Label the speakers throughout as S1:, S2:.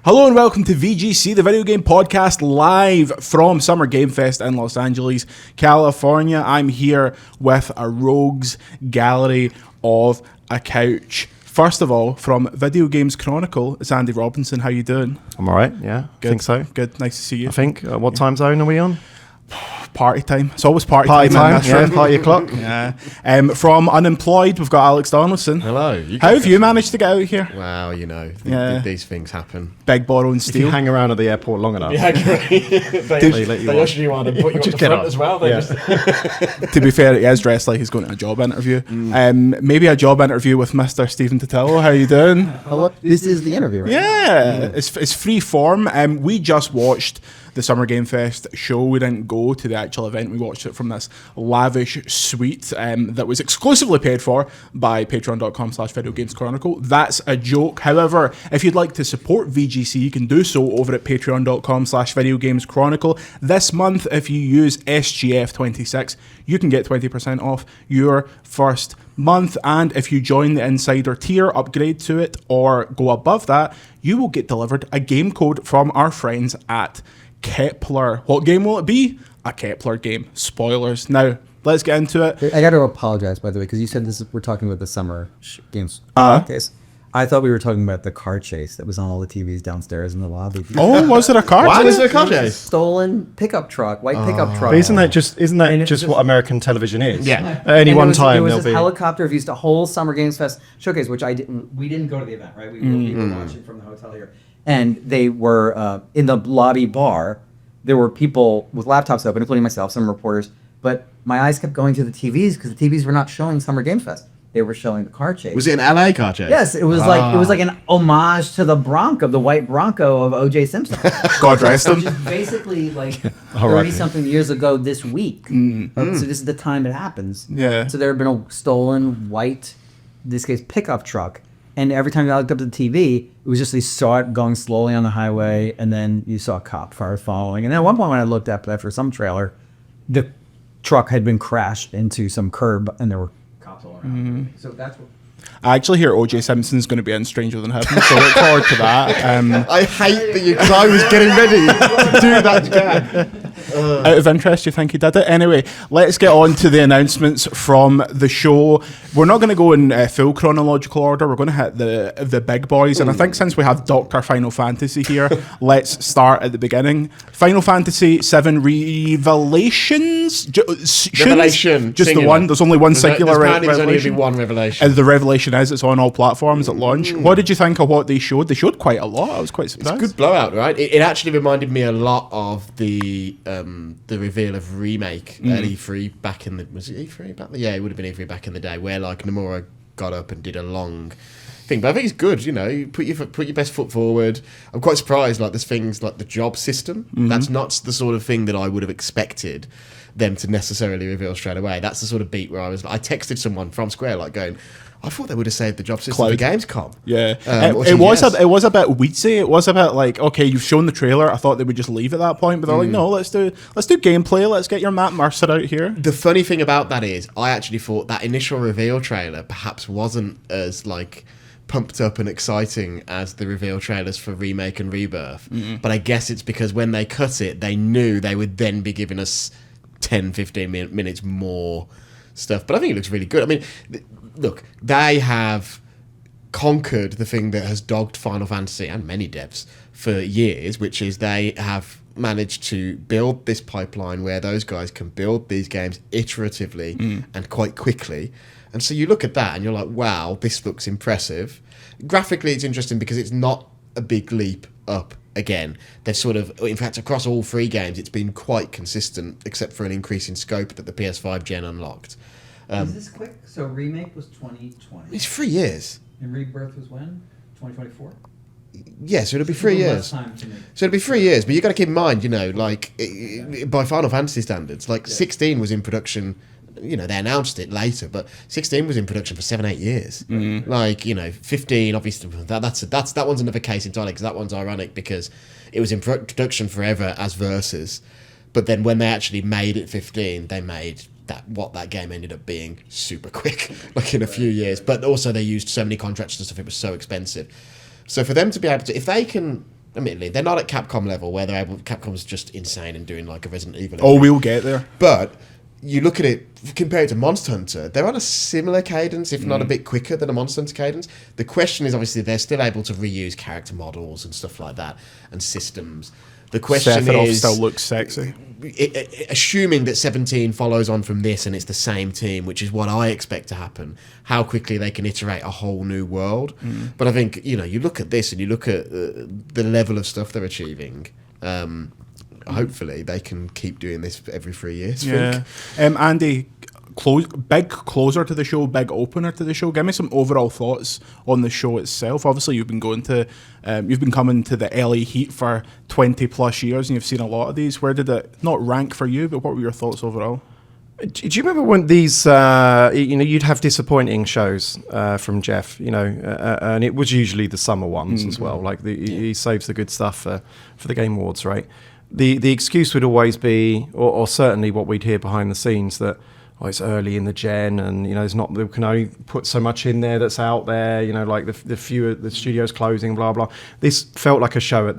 S1: Hello and welcome to VGC, the video game podcast, live from Summer Game Fest in Los Angeles, California. I'm here with a rogues gallery of a couch. First of all, from Video Games Chronicle, it's Andy Robinson. How you doing?
S2: I'm all right, yeah.
S1: Good.
S2: I think so.
S1: Good, nice to see you.
S2: I think. What time zone are we on?
S1: Party time. It's always party
S2: Party
S1: time.
S2: time, yeah, party o'clock.
S1: Yeah. From Unemployed, we've got Alex Donaldson.
S3: Hello.
S1: How have you managed to get out here?
S3: Well, you know, these things happen.
S1: Beg, borrow, and
S2: If you
S1: steal.
S2: hang around at the airport long enough.
S4: Yeah, great. they usher you on and put you
S2: Just
S4: on the
S2: get
S4: front
S2: up.
S4: as well.
S1: To be fair, he is dressed like he's going to a job interview. Maybe a job interview with Mr. Stephen Totilo. How you doing?
S5: Hello. This is the interview, right?
S1: Yeah, it's free form. We just watched the Summer Game Fest show. We didn't go to the actual event. We watched it from this lavish suite that was exclusively paid for by patreon.com/Video Games Chronicle. That's a joke. However, if you'd like to support VGC, you can do so over at patreon.com/Video Games Chronicle. This month, if you use SGF26, you can get 20% off your first month, and if you join the Insider tier, upgrade to it, or go above that, you will get delivered a game code from our friends at Kepler. What game will it be? A Kepler game. Spoilers. Now, let's get into it.
S5: I got to apologize, by the way, because you said we're talking about the summer games case. I thought we were talking about the car chase that was on all the TVs downstairs in the lobby.
S1: Oh, was it a car?
S3: Why
S1: chase?
S3: was there a car
S5: It was a
S3: chase?
S5: stolen pickup truck, white pickup truck.
S2: But isn't that just
S5: And it
S2: just
S5: just-
S2: what American television is?
S3: Yeah.
S2: At any
S5: And
S2: one
S5: there
S2: time
S5: was
S2: there'll
S5: this
S2: be.
S5: helicopter views the whole Summer Games Fest showcase, which we didn't go to the event, right? We were watching from the hotel here, and they were in the lobby bar. There were people with laptops open, including myself, some reporters. But my eyes kept going to the TVs because the TVs were not showing Summer Games Fest. They were showing the car chase.
S3: Was it an LA car chase?
S5: Yes, it was like an homage to the Bronco, the white Bronco of O.J. Simpson.
S1: God rest
S5: Which
S1: him.
S5: is basically like
S2: R.I.P.
S5: 30-something years ago this week. So this is the time it happens.
S1: Yeah.
S5: So there had been a stolen white, in this case, pickup truck. And every time you looked up at the TV, it was just you saw it going slowly on the highway, and then you saw a cop car following. And then at one point when I looked up after some trailer, the truck had been crashed into some curb, and there were cops all around. So that's what...
S1: I actually hear O.J. Simpson's going to be in Stranger Than Heaven, so look forward to that.
S3: I hate that you, because I was getting ready to do that again.
S1: Out of interest, you think he did it? Anyway, let's get on to the announcements from the show. We're not going to go in full chronological order. We're going to hit the big boys. And I think since we have Dr. Final Fantasy here, let's start at the beginning. Final Fantasy VII Revelations?
S3: Revelation.
S1: Just
S3: singular.
S1: the one? There's only one singular
S3: apparently there's only
S1: revelation?
S3: one revelation.
S1: And the revelation is it's on all platforms at launch. What did you think of what they showed? They showed quite a lot. I was quite
S3: It's
S1: surprised.
S3: a good blowout, right? It actually reminded me a lot of the reveal of Remake at E3 back in the... Was it E3 back? Yeah, it would have been E3 back in the day, where like Nomura got up and did a long thing. But I think it's good, you know, you put your best foot forward. I'm quite surprised, like there's things like the job system. That's not the sort of thing that I would have expected them to necessarily reveal straight away. That's the sort of beat where I texted someone from Square like going, I thought they would have saved the job system for Gamescom.
S1: Yeah,
S3: or
S1: it was
S3: CES.
S1: it was a bit weedsy. It was a bit like, okay, you've shown the trailer. I thought they would just leave at that point, but they're like, no, let's do gameplay. Let's get your Matt Mercer out here.
S3: The funny thing about that is, I actually thought that initial reveal trailer perhaps wasn't as like pumped up and exciting as the reveal trailers for Remake and Rebirth. But I guess it's because when they cut it, they knew they would then be giving us 10-15 minutes more stuff. But I think it looks really good. I mean, look, they have conquered the thing that has dogged Final Fantasy and many devs for years, which is they have managed to build this pipeline where those guys can build these games iteratively and quite quickly. And so you look at that and you're like, wow, this looks impressive. Graphically, it's interesting because it's not a big leap up again. They've sort of, in fact, across all three games, it's been quite consistent, except for an increase in scope that the PS5 gen unlocked.
S5: Is this quick? So Remake was 2020.
S3: It's 3 years.
S5: And Rebirth was when? 2024?
S3: Yeah, so it'll be 3 years. So it'll be 3 years, but you got to keep in mind, you know, like by Final Fantasy standards, like 16 was in production. You know, they announced it later, but 16 was in production for 7-8 years. Like, you know, 15, obviously, that one's another case entirely, because that one's ironic because it was in production forever as Versus, but then when they actually made it 15, they made that game ended up being super quick, like in a few years. But also they used so many contractors and stuff; it was so expensive. So for them to be able to, if they can Admittedly, they're not at Capcom level where they're able. Capcom's just insane and doing like a Resident Evil.
S1: Oh, we'll get there.
S3: But you look at it, compare it to Monster Hunter, they're on a similar cadence, if not a bit quicker than a Monster Hunter cadence. The question is, obviously, they're still able to reuse character models and stuff like that, and systems. The question
S1: Sephiroth
S3: is,
S1: still looks sexy.
S3: assuming that 17 follows on from this and it's the same team, which is what I expect to happen, how quickly they can iterate a whole new world. But I think, you know, you look at this and you look at the level of stuff they're achieving. Hopefully they can keep doing this every 3 years.
S1: Yeah. Andy, big closer to the show, big opener to the show. Give me some overall thoughts on the show itself. Obviously, you've been coming to the LA Heat for 20 plus years, and you've seen a lot of these. Where did it not rank for you? But what were your thoughts overall?
S2: Do you remember when these, you'd have disappointing shows from Jeff, and it was usually the summer ones as well. Like he saves the good stuff for the Game Awards, right? The excuse would always be, or certainly what we'd hear behind the scenes, that it's early in the gen, and we can only put so much in there that's out there. Like the studio's closing, blah blah. This felt like a show at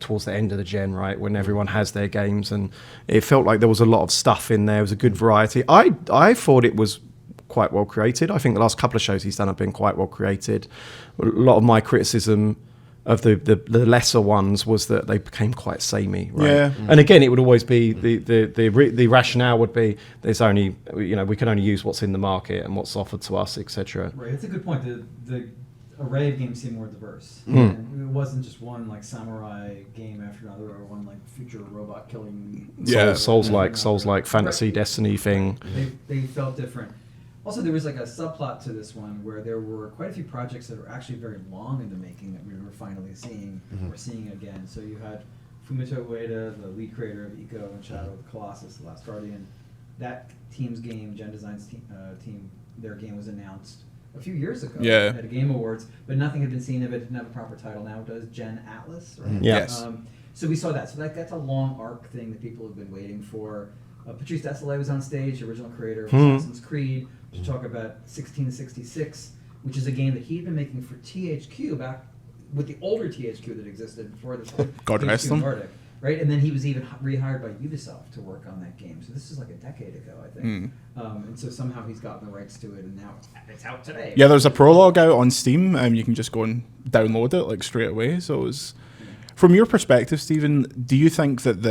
S2: towards the end of the gen, right, when everyone has their games, and it felt like there was a lot of stuff in there. It was a good variety. I thought it was quite well created. I think the last couple of shows he's done have been quite well created. A lot of my criticism of the lesser ones was that they became quite samey, right? Yeah. And again, it would always be the rationale would be there's only we can only use what's in the market and what's offered to us, etc.
S5: Right, it's a good point. The array of games seemed more diverse. And it wasn't just one like samurai game after another, or one like future robot killing.
S2: Souls-like fantasy Destiny thing.
S5: They felt different. Also, there was like a subplot to this one where there were quite a few projects that were actually very long in the making that we were finally seeing. We're seeing again. So you had Fumito Ueda, the lead creator of Ico and Shadow of the Colossus, The Last Guardian. That team's game, Gen Design's team, their game was announced a few years ago at a Game Awards, but nothing had been seen of it. Didn't have a proper title. Now it does, Gen Atlas, right?
S1: Yes.
S5: So we saw that. So that's a long arc thing that people have been waiting for. Patrice Désilets was on stage, the original creator of Assassin's Creed, to talk about 1666, which is a game that he'd been making for THQ back with the older THQ that existed before the
S1: God rest them.
S5: Nordic, right? And then he was even rehired by Ubisoft to work on that game. So this is like a decade ago, I think. And so somehow he's gotten the rights to it, and now it's out today.
S1: Yeah, there's a prologue out on Steam. You can just go and download it like straight away. So it was. From your perspective, Stephen, do you think that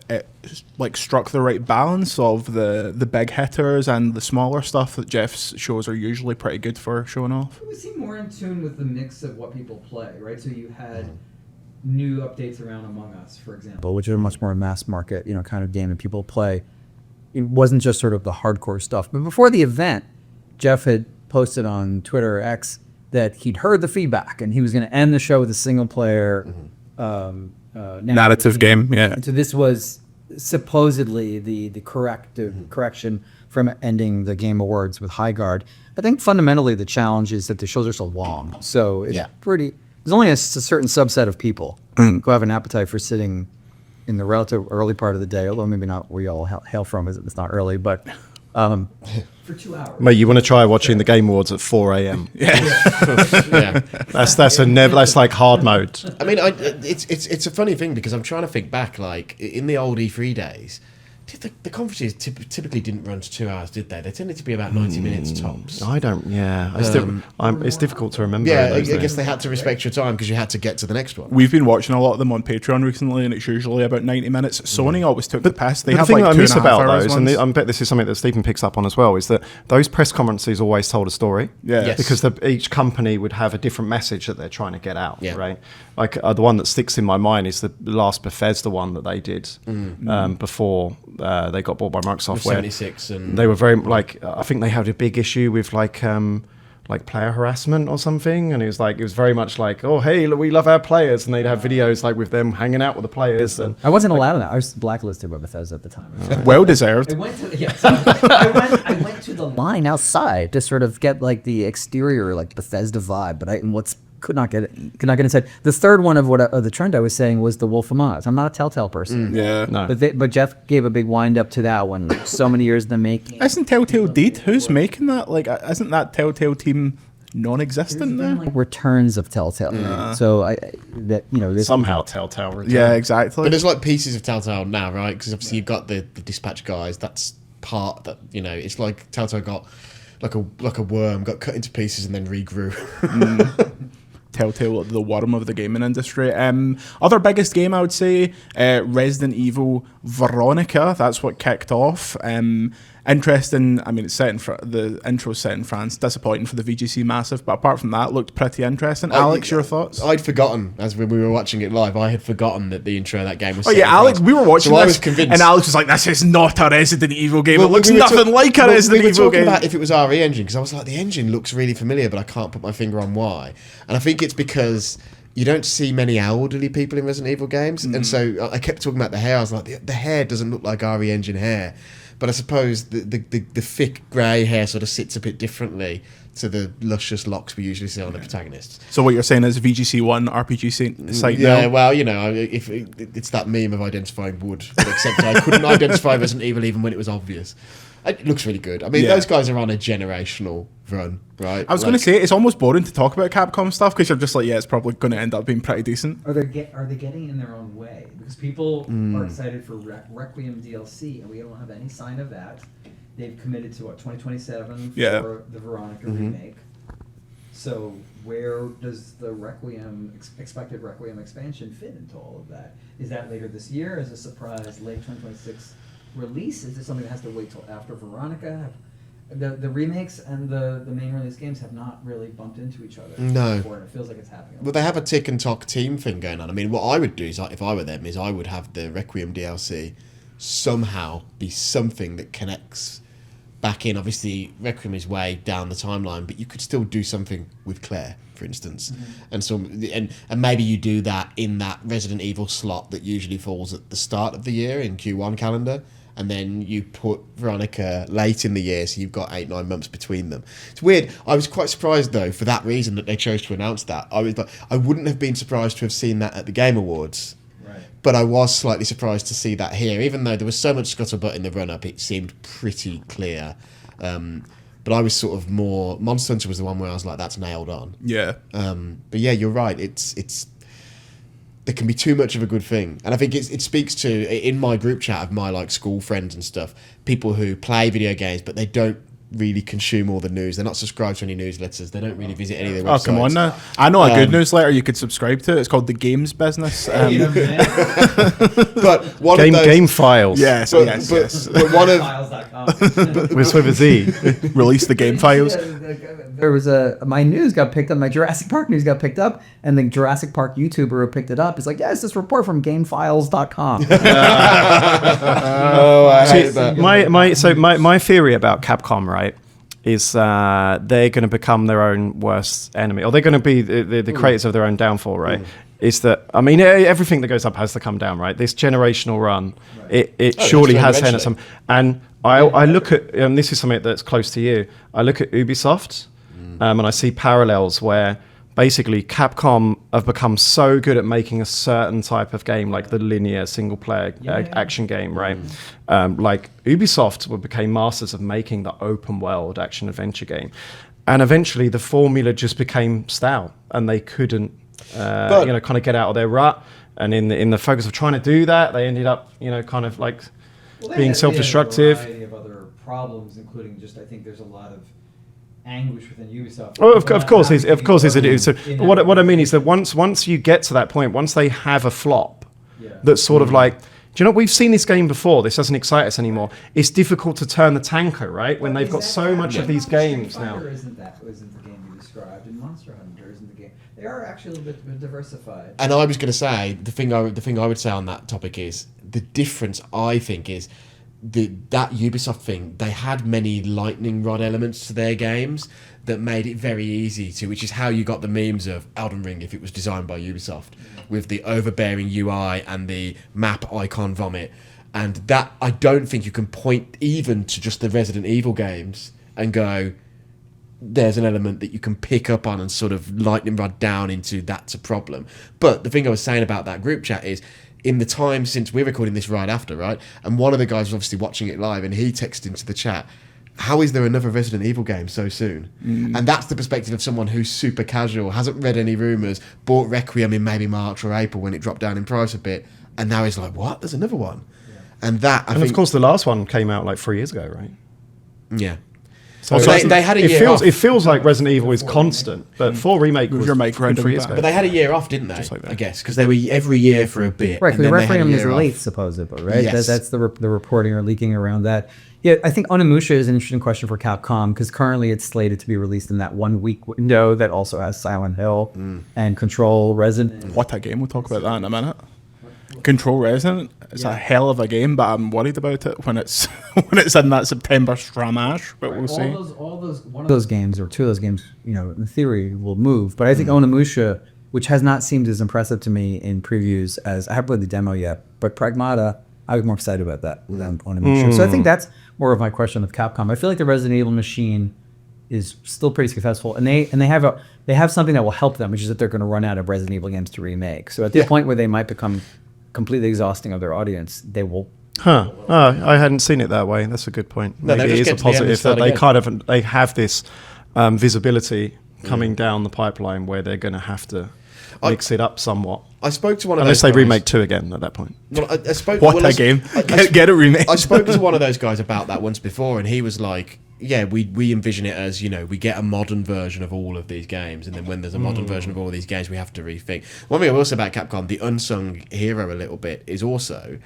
S1: it struck the right balance of the big hitters and the smaller stuff that Jeff's shows are usually pretty good for showing off?
S5: We seem more in tune with the mix of what people play, right? So you had new updates around Among Us, for example, which are much more mass market, kind of game that people play. It wasn't just sort of the hardcore stuff. But before the event, Jeff had posted on Twitter or X that he'd heard the feedback and he was going to end the show with a single player
S1: narrative game. Yeah.
S5: And so this was supposedly the correction from ending the Game Awards with High Guard. I think fundamentally the challenge is that the shows are so long. So it's there's only a certain subset of people who have an appetite for sitting in the relative early part of the day, although maybe not where you all hail from, it's not early, but for 2 hours.
S2: Mate, you want to try watching the Game Awards at 4 a.m. That's like hard mode.
S3: I mean, it's a funny thing because I'm trying to think back, like in the old E3 days, the conferences typically didn't run to 2 hours, did they? They tended to be about 90 minutes tops.
S2: I don't. Yeah, it's difficult to remember.
S3: Yeah, I guess they had to respect your time because you had to get to the next one.
S1: We've been watching a lot of them on Patreon recently, and it's usually about 90 minutes. Sony always took the piss. They have
S2: the thing
S1: like
S2: I miss about those,
S1: ones.
S2: and I bet this is something that Stephen picks up on as well, is that those press conferences always told a story.
S1: Yeah. Yes.
S2: Because each company would have a different message that they're trying to get out. Yeah. Right. Like the one that sticks in my mind is the last Bethesda one that they did before they got bought by Microsoft.
S3: 76 and
S2: they were very I think they had a big issue with like player harassment or something, and it was very much like, oh hey, we love our players, and they'd have videos like with them hanging out with the players. And
S5: I wasn't allowed in that. I was blacklisted by Bethesda at the time.
S1: Right. Well deserved.
S5: I went to the line outside to sort of get like the exterior like Bethesda vibe, but could not get inside. The third one of the trend I was saying was the Wolf Among Us. I'm not a Telltale person.
S2: No.
S5: But Jeff gave a big wind up to that one. So many years in the making.
S1: Isn't Telltale dead? Who's making that? Like, isn't that Telltale team non-existent now.
S5: Like returns of Telltale. So this
S2: Somehow Telltale returned.
S1: Yeah, exactly.
S3: But there's like pieces of Telltale now, right? Because obviously you've got the dispatch guys. That's part that it's like Telltale got like a worm, got cut into pieces and then regrew.
S1: Telltale, the worm of the gaming industry. Other biggest game, I would say, Resident Evil Veronica. That's what kicked off. Interesting. I mean, it's set in the intro's set in France. Disappointing for the VGC Massive, but apart from that, looked pretty interesting. Alex, your thoughts?
S3: I'd forgotten, as when we were watching it live, I had forgotten that the intro of that game was.
S1: Oh
S3: set
S1: yeah,
S3: in
S1: Alex,
S3: France.
S1: we were watching
S3: So
S1: this,
S3: I was convinced,
S1: and Alex was like, "This is not a Resident Evil game. It looks
S3: we were
S1: nothing like a Resident
S3: we were
S1: Evil
S3: talking
S1: game."
S3: about if it was RE Engine, because I was like, the engine looks really familiar, but I can't put my finger on why. And I think it's because you don't see many elderly people in Resident Evil games, and so I kept talking about the hair. I was like, the hair doesn't look like RE Engine hair. But I suppose the thick grey hair sort of sits a bit differently to the luscious locks we usually see on the protagonists.
S1: So what you're saying is VGC one RPG site
S3: Yeah,
S1: now?
S3: well, if it's that meme of identifying wood, but except I couldn't identify Resident Evil even when it was obvious. It looks really good. I mean, those guys are on a generational run, right?
S1: I was going to say, it's almost boring to talk about Capcom stuff because you're just like, yeah, it's probably going to end up being pretty decent.
S5: Are they getting in their own way? Because people are excited for Requiem DLC, and we don't have any sign of that. They've committed to 2027 for the Veronica remake. So where does the expected Requiem expansion fit into all of that? Is that later this year? Is it a surprise late 2026 release? Is it something that has to wait till after Veronica? The remakes and the main release games have not really bumped into each other.
S3: No.
S5: Before, and it feels like it's happening.
S3: Well, they have a tick and tock team thing going on. I mean, what I would do is, if I were them, is I would have the Requiem DLC somehow be something that connects back in. Obviously, Requiem is way down the timeline, but you could still do something with Claire, for instance, and maybe you do that in that Resident Evil slot that usually falls at the start of the year in Q1 calendar. And then you put Veronica late in the year, so you've got 8-9 months between them. It's weird. I was quite surprised, though, for that reason that they chose to announce that. I was like, I wouldn't have been surprised to have seen that at the Game Awards, but I was slightly surprised to see that here. Even though there was so much scuttlebutt in the run-up, it seemed pretty clear. But I was sort of more... Monster Hunter was the one where I was like, that's nailed on.
S1: Yeah.
S3: But yeah, you're right. It's there can be too much of a good thing, and I think it speaks to, in my group chat of my school friends and stuff, people who play video games but they don't really consume all the news. They're not subscribed to any newsletters. They don't really visit any of their websites.
S1: Oh, come on now. I know a good newsletter you could subscribe to. It's called The Games Business.
S3: But one of those...
S2: Game Files.
S1: Yes, yes.
S3: But one of...
S2: with a Z.
S1: Release the game files.
S5: There was my news got picked up, my Jurassic Park news got picked up, and the Jurassic Park YouTuber who picked it up is like, yeah, it's this report from gamefiles.com.
S3: Oh, I hate that.
S2: My theory about Capcom, right, is they're going to become their own worst enemy, or they're going to be the creators of their own downfall, right? Is that, I mean, everything that goes up has to come down, right? This generational run, it surely has had some. And I look at, this is something that's close to you, I look at Ubisoft, and I see parallels where basically Capcom have become so good at making a certain type of game, like the linear single-player action game, right? Like Ubisoft became masters of making the open-world action-adventure game. And eventually the formula just became stale, and they couldn't kind of get out of their rut. And in the focus of trying to do that, they ended up, kind of like being self-destructive.
S5: They had a variety of other problems, including just, I think there's a lot of anguish within Ubisoft.
S2: Oh, of course, it is. So what I mean is that once you get to that point, once they have a flop, that's sort of like, do you know, we've seen this game before. This doesn't excite us anymore. It's difficult to turn the tanker, right? When they've got so much of these games now.
S5: Isn't the game you described, and Monster Hunter isn't the game. They are actually a bit diversified.
S3: And I was going to say, the thing I would say on that topic is, the difference, I think, is that Ubisoft thing, they had many lightning rod elements to their games that made it very easy to, which is how you got the memes of Elden Ring if it was designed by Ubisoft, with the overbearing UI and the map icon vomit. And that, I don't think you can point even to just the Resident Evil games and go, there's an element that you can pick up on and sort of lightning rod down into, that's a problem. But the thing I was saying about that group chat is, in the time since we're recording this right after, right? And one of the guys was obviously watching it live, and he texted into the chat, how is there another Resident Evil game so soon? And that's the perspective of someone who's super casual, hasn't read any rumours, bought Requiem in maybe March or April when it dropped down in price a bit, and now he's like, what? There's another one. And that, I think...
S2: of course, the last one came out like 3 years ago, right?
S3: Yeah.
S2: So
S3: they had a year off.
S2: It feels like Resident Evil is constant, but 4 Remake was
S1: Remake
S2: 3 years ago.
S3: But they had a year off, didn't they?
S2: Just like that.
S3: I guess, because they were every year for a bit.
S5: Right,
S3: and
S5: because
S3: then they had a
S5: Requiem is
S3: year
S5: late,
S3: off.
S5: supposedly, right?
S3: Yes.
S5: That's the reporting or leaking around that. Yeah, I think Onimusha is an interesting question for Capcom because currently it's slated to be released in that 1 week window that also has Silent Hill and Control Resident.
S1: What a game! We'll talk about that in a minute. Control Resident. It's a hell of a game, but I'm worried about it when it's in that September stramash. But we'll see.
S5: One of those games or two of those games, in theory, will move. But I think Onimusha, which has not seemed as impressive to me in previews as I haven't played the demo yet, but Pragmata, I was more excited about that than Onimusha. So I think that's more of my question of Capcom. I feel like the Resident Evil machine is still pretty successful, and they have something that will help them, which is that they're going to run out of Resident Evil games to remake. So at the point where they might become completely exhausting of their audience, they will.
S2: Oh, I hadn't seen it that way. That's a good point.
S3: No,
S2: Maybe it is a positive that they have this visibility coming down the pipeline where they're going to have to mix it up somewhat.
S3: I spoke to one of
S2: unless
S3: those
S2: they
S3: guys.
S2: remake 2 again at that point.
S3: Well, I spoke.
S1: What a game! Get it remade.
S3: I spoke to one of those guys about that once before, and he was like, "Yeah, we envision it as we get a modern version of all of these games, and then when there's a modern version of all of these games, we have to rethink." One thing I will say about Capcom, the unsung hero a little bit, is also,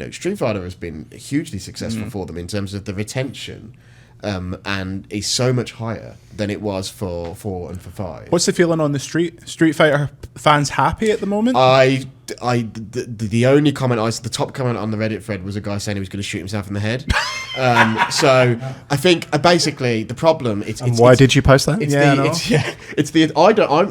S3: Street Fighter has been hugely successful for them in terms of the retention. And is so much higher than it was for 4 and for 5.
S1: What's the feeling on the street? Street Fighter fans happy at the moment?
S3: The only comment the top comment on the Reddit thread was a guy saying he was going to shoot himself in the head. So I think basically the problem.
S2: Why did you post that?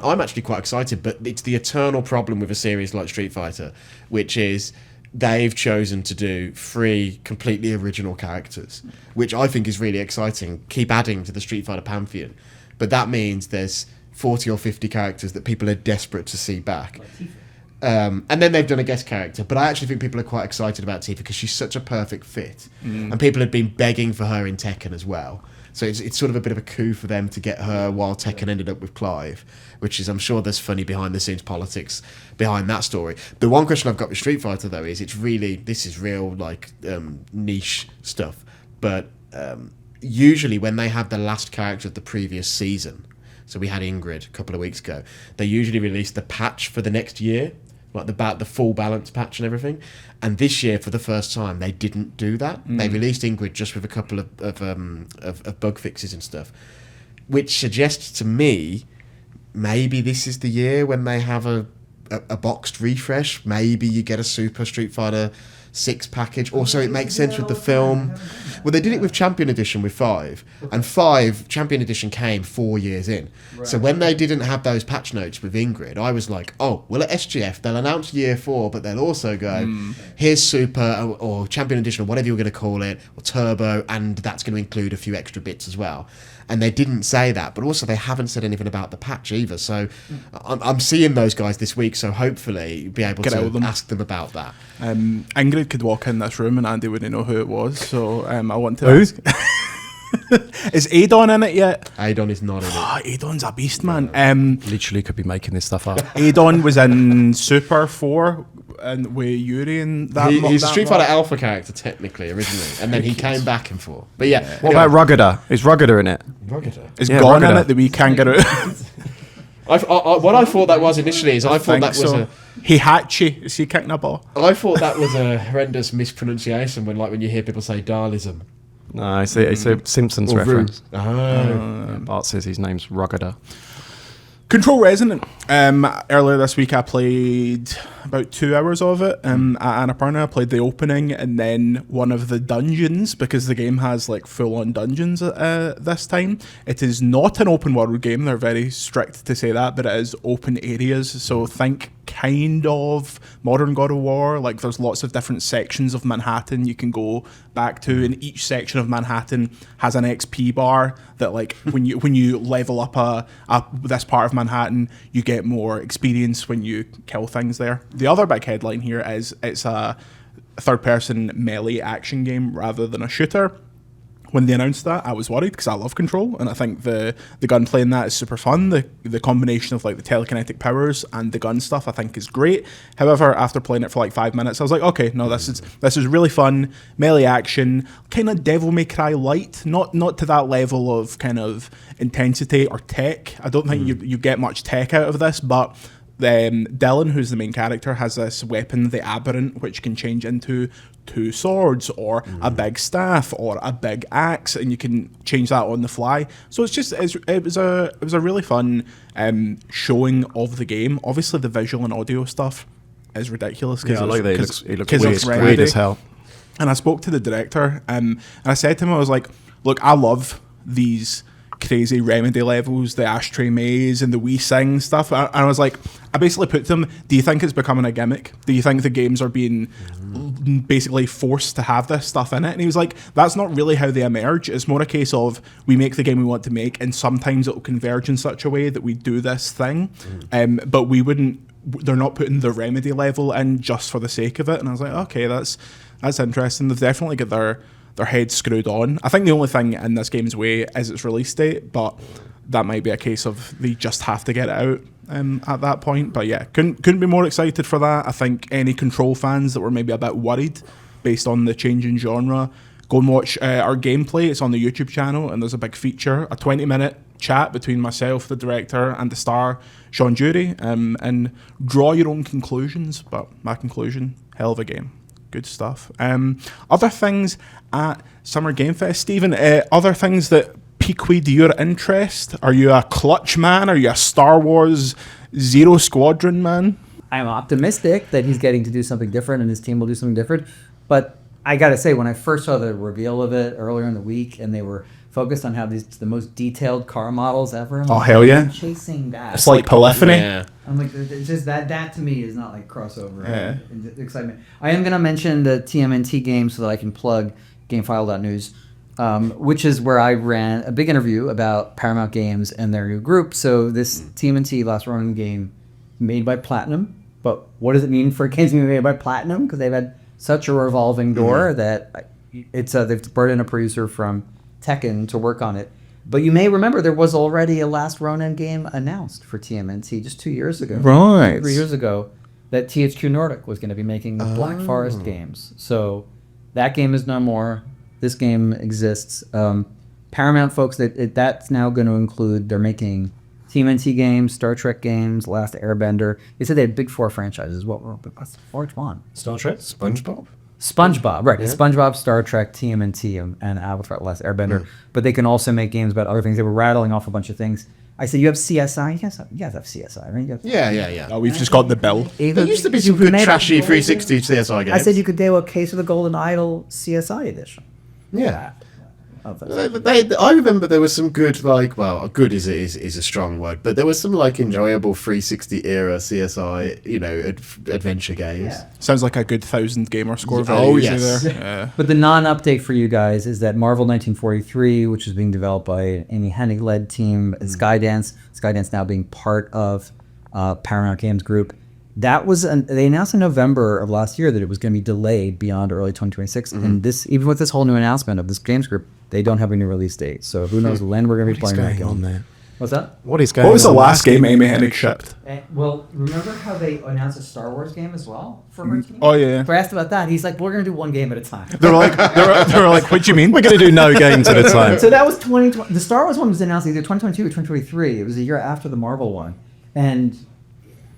S3: I'm actually quite excited, but it's the eternal problem with a series like Street Fighter, which is. They've chosen to do 3 completely original characters, which I think is really exciting. Keep adding to the Street Fighter pantheon. But that means there's 40 or 50 characters that people are desperate to see back. And then they've done a guest character. But I actually think people are quite excited about Tifa because she's such a perfect fit. And people had been begging for her in Tekken as well. So it's sort of a bit of a coup for them to get her while Tekken ended up with Clive, which is, I'm sure there's funny behind-the-scenes politics behind that story. The one question I've got with Street Fighter, though, is this is real, niche stuff. But usually when they have the last character of the previous season, so we had Ingrid a couple of weeks ago, they usually release the patch for the next year, like the full balance patch and everything. And this year, for the first time, they didn't do that. They released Ingrid just with a couple of bug fixes and stuff, which suggests to me maybe this is the year when they have a boxed refresh. Maybe you get a Super Street Fighter 6 package. Also, it makes sense with the film. Well, they did it with Champion Edition with 5, and 5 Champion Edition came 4 years in. So when they didn't have those patch notes with Ingrid, I was like, oh, well, at SGF they'll announce year 4, but they'll also go, here's Super or Champion Edition or whatever you're going to call it, or Turbo, and that's going to include a few extra bits as well. And they didn't say that, but also they haven't said anything about the patch either. So I'm seeing those guys this week, so hopefully be able to ask them about that.
S1: Ingrid could walk in this room and Andy wouldn't know who it was, so I want to ask. Is Adon in it yet?
S3: Adon is not in it.
S1: Adon's a beast, man.
S2: Literally could be making this stuff up.
S1: Adon was in Super 4 and with Yuri and that.
S3: He's a Street Fighter Alpha character, technically, originally, and then he came back in 4. But yeah.
S2: What about Ruggeder? Is Ruggeder in it?
S3: Ruggeder?
S1: Is Gone in it that we can't get out?
S3: What I thought that was initially is I thought that was a
S1: Heihachi. Is he kicking a ball?
S3: I thought that was a horrendous mispronunciation when you hear people say Darlism.
S2: No, it's a Simpsons reference.
S3: Oh.
S2: Bart says his name's Ruggeder.
S1: Control Resonant. Earlier this week I played about 2 hours of it at Annapurna. I played the opening and then one of the dungeons, because the game has full-on dungeons this time. It is not an open world game. They're very strict to say that, but it is open areas. So think kind of modern God of War. There's lots of different sections of Manhattan you can go back to, and each section of Manhattan has an XP bar that when you level up this part of Manhattan, you get more experience when you kill things there. The other big headline here is it's a third-person melee action game rather than a shooter. when they announced that, I was worried because I love Control, and I think the gunplay in that is super fun. The combination of like the telekinetic powers and the gun stuff I think is great. However, after playing it for like 5 minutes, I was like, okay, no, this is really fun, melee action, kind of Devil May Cry light, not to that level of kind of intensity or tech. I don't think you get much tech out of this, but Dylan, who's the main character, has this weapon, the Aberrant, which can change into 2 swords or a big staff or a big axe, and you can change that on the fly. So it was a really fun showing of the game. Obviously, the visual and audio stuff is ridiculous.
S2: Yeah, I like that. It looks weird as hell.
S1: And I spoke to the director, and I said to him, I was like, look, I love these crazy Remedy levels, the Ashtray Maze and the Wii Sing stuff. And I was like, I basically put to them, do you think it's becoming a gimmick? Do you think the games are being basically forced to have this stuff in it? And he was like, that's not really how they emerge. It's more a case of, we make the game we want to make, and sometimes it'll converge in such a way that we do this thing. But they're not putting the Remedy level in just for the sake of it. And I was like, okay, that's interesting. They've definitely got their heads screwed on. I think the only thing in this game's way is its release date, but that might be a case of they just have to get it out at that point. But yeah, couldn't be more excited for that. I think any Control fans that were maybe a bit worried based on the change in genre, go and watch our gameplay. It's on the YouTube channel, and there's a big feature, a 20-minute chat between myself, the director, and the star, Sean Jury, and draw your own conclusions. But my conclusion, hell of a game. Good stuff. Other things at Summer Game Fest, Stephen, other things that piqued your interest? Are you a Clutch man? Are you a Star Wars Zero Squadron man?
S5: I'm optimistic that he's getting to do something different and his team will do something different. But I got to say, when I first saw the reveal of it earlier in the week and they were focused on how the most detailed car models ever.
S1: Oh, hell yeah.
S5: I'm chasing that.
S1: It's like polyphony.
S3: Yeah.
S5: I'm like, it's just that to me is not like crossover and excitement. I am going to mention the TMNT game so that I can plug gamefile.news, which is where I ran a big interview about Paramount Games and their new group. So this TMNT Last Ronin game made by Platinum, but what does it mean for games being made by Platinum? Because they've had such a revolving door that they've brought in a producer from Tekken to work on it. But you may remember there was already a Last Ronin game announced for TMNT just 2 years ago.
S1: Right.
S5: 3 years ago, that THQ Nordic was going to be making the Black Forest games. So that game is no more. This game exists. Paramount folks, that's now going to include, they're making TMNT games, Star Trek games, Last Airbender. They said they had big 4 franchises. What's which one?
S4: Star Trek? SpongeBob?
S5: SpongeBob, right.
S4: Yeah.
S5: SpongeBob, Star Trek, TMNT, and Avatar, Last Airbender. But they can also make games about other things. They were rattling off a bunch of things. I said, you have CSI? You guys have CSI, right?
S3: Yeah.
S1: We've just got the bill.
S3: There used to be some good trashy 360 CSI games.
S5: I said you could do a Case of the Golden Idol CSI edition.
S3: Yeah.
S5: Of that.
S3: I remember there was some good, good is a strong word, but there was some enjoyable 360 era CSI, adventure games.
S5: Yeah.
S1: Sounds like a good 1,000 gamer score.
S3: Yes.
S1: There.
S5: But the non-update for you guys is that Marvel 1943, which is being developed by an Amy Hennig-led team, Skydance now being part of Paramount Games Group. That was they announced in November of last year that it was going to be delayed beyond early 2026. And even with this whole new announcement of this games group, they don't have a new release date. So who knows when we're going to be playing that game.
S2: on there?
S5: What's that?
S2: What is going on?
S1: What was the last game Amy Hennig shipped?
S5: Well, remember how they announced a Star Wars game as well for her team?
S1: Oh yeah.
S5: So I asked about that. He's like, we're going to do one game at a time.
S1: They were like, what do you mean?
S2: We're going to do no games at a time.
S5: So that was 2020. The Star Wars one was announced either 2022 or 2023. It was a year after the Marvel one. And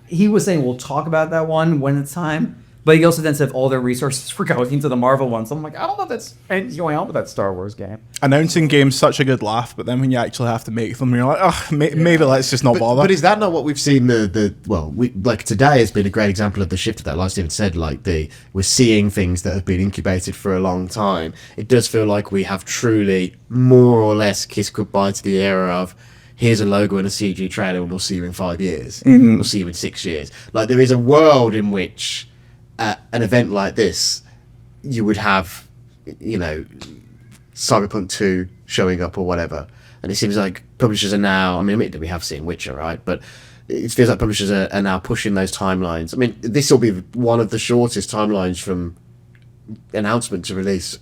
S5: he was saying, we'll talk about that one when it's time. But he also then said all their resources were going into the Marvel one. So I'm like, I don't know if that's going on with that Star Wars game.
S1: Announcing games, such a good laugh, but then when you actually have to make them, you're like, maybe let's just not bother.
S3: But is that not what we've seen? Today has been a great example of the shift of that. Like Stephen said, we're seeing things that have been incubated for a long time. It does feel like we have truly more or less kissed goodbye to the era of, here's a logo and a CG trailer and we'll see you in 5 years. We'll see you in 6 years. There is a world in which an event like this, you would have, Cyberpunk 2 showing up or whatever. And it seems like publishers are now, we have seen Witcher, right? But it feels like publishers are now pushing those timelines. This will be one of the shortest timelines from
S6: announcement to release